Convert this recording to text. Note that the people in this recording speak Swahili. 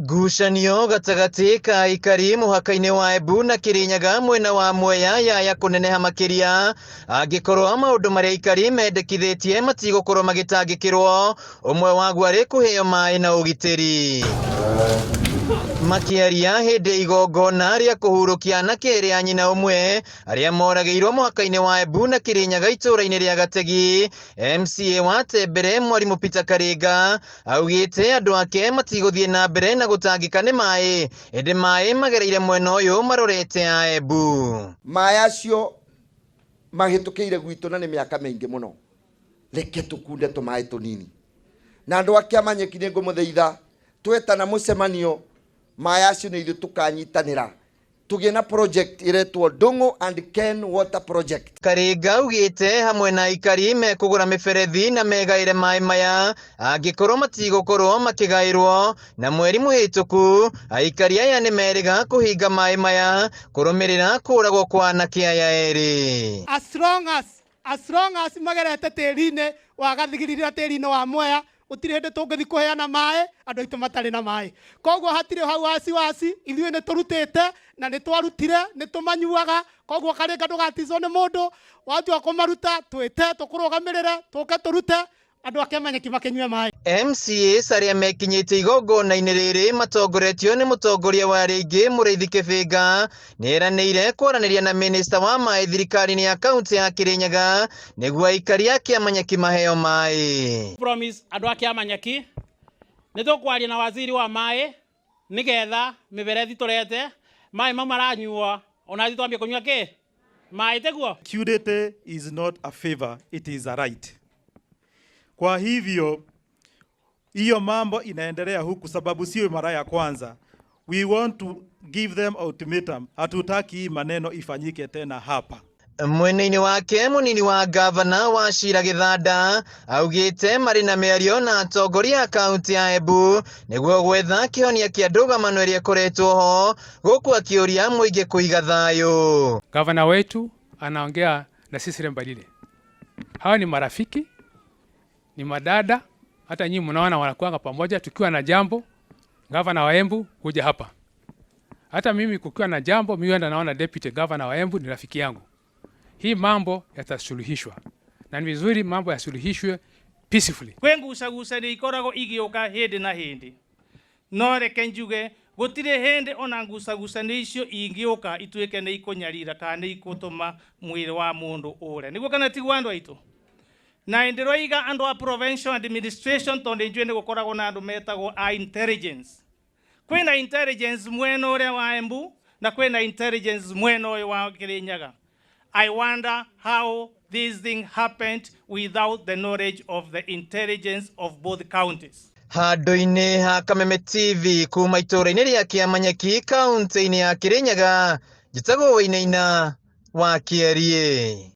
Ngucanio gatagati ka Aikari muhaka-ini wa Embu na Kirinyaga mwena wa Mwea yaya kuneneha makiria angikorwo maundu maria Aikari mendekithitie matigukorwo magitangikirwo umwe waguo ari kuheo maai na ugitiri. Makiaria hindi igongona ria kuhurukia anake eri a nyina umwe aria moragiirwo muhaka-ini wa Embu na Kirinyaga itura-ini ria Gategi. MCA wa Tembere Mwarimu Peter Karinga augite andu ake matiguthie na mbere na gutangika ni maai indi maai magereire mwena uyu marorete a Embu. Maai acio mahitukiire gwitu na ni miaka mingi muno, reke tukunde tumaai tunini na andu ake amanyeki ni ngumutheitha twetana mucemanio maai acio ni ithu tukanyitanira tugie na project iretwo Dongo and Ken Water Project. Karinga augite hamwe na Aikari mekugura miberethi na megaire maai maya angikorwo matigukorwo makigairwo na mweri muhituku. Aikari aya ni meriga kuhinga maai maya kurumirira kuragwo kwa anake aya eri. As long as magerete tiri-ini wa gathigirira tiri-ini wa Mwea utire hindi tungithi kuheana maai andu aitu matari na maai. Koguo hatire hau wasi ithuĩ ni turutite na ni twarutire ni tumanyuaga. Koguo Karinga ndugatizwo ni mundu watua kumaruta twite tukurugamirire tuke turute andu ake amanyeki makinyue maai. MCA aria mekinyite igongona-ini riri matongoretio ni mutongoria wa ringi Muriithi Kibinga niraniire kwaraniria na minista wa maai thirikari-ini ya kaunti ya Kirinyaga niguo Aikari ake amanyeki maheo maai. Promise andu ake amanyeki ni tukwaria na waziri wa maai nigetha miberethi turete maai mamaranyuo ona thi twambie kunyua ki maai teguo. Security is not a favor, it is a right. Kwa hivyo hiyo mambo inaendelea huku sababu sio mara ya kwanza. We want to give them ultimatum. Hatutaki hii maneno ifanyike tena hapa. Mwena-ini wake munini wa gavana wa Shira Githanda augite mari na miario na atongoria a kaunti ya Embu niguo gwetha kihonia kia ndũgamano iria ikoretwo ho guku akiuria muingi kuiga thayu. Gavana wetu anaongea na sisi Rembalile. Hawa ni marafiki, ni madada, hata nyinyi mnaona wanakuanga pamoja. Tukiwa na jambo gavana wa Embu kuja hapa, hata mimi kukiwa na jambo mimi naona deputy governor wa Embu ni rafiki yangu. Hii mambo yatasuluhishwa na ni vizuri mambo yasuluhishwe peacefully. Kwengucaguca ni ikorago igioka hindi na hindi, no reke njuge gutire hindi ona ngucagucanio icio ingioka ituike ni ikunyarira kana ni ikutuma mwiri wa mundu ure niguo kana tiguo andu aitu. Na ndiroiga andu a provincial administration tondu njue ni gukoragwo na andu metagwo a intelligence. Kwina intelligence mwena uria wa Embu na kwina intelligence mwena uyu wa Kirinyaga. I wonder how this thing happened without the knowledge of the intelligence of both counties. Handu-ini ha Kameme TV kuma itura-ini ria Kiamanyeki kaunti-ini ya Kirinyaga njitagwo Wainaina wa Kierie.